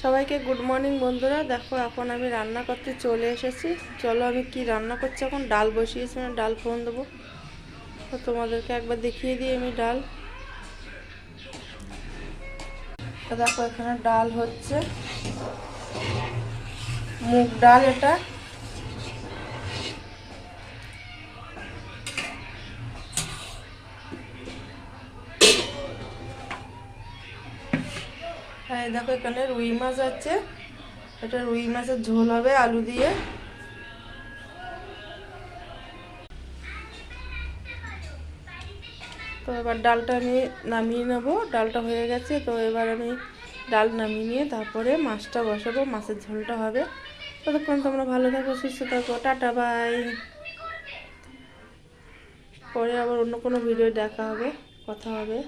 সবাইকে good morning বন্ধুরা। দেখো এখন আমি রান্না করতে চলে এসেছি। চলো আমি কি রান্না করছি। এখন ডাল বসিয়েছি, ডাল ফোড়ন দেবো। তো তোমাদেরকে একবার দেখিয়ে দিই আমি ডাল। তো দেখো এখানে ডাল হচ্ছে, মুগ ডাল এটা। হ্যাঁ দেখো এখানে রুই মাছ আছে, এটা রুই মাছের ঝোল হবে আলু দিয়ে। তো এবার ডালটা আমি নামিয়ে নেব। ডালটা হয়ে গেছে, তো এবার আমি ডাল নামিয়ে নিয়ে তারপরে মাছটা বসাবো, মাছের ঝোলটা হবে। ততক্ষণ তোমরা ভালো থাকো, সুস্থ থাকো, টাটা বাই। পরে আবার অন্য কোনো ভিডিও দেখা হবে, কথা হবে।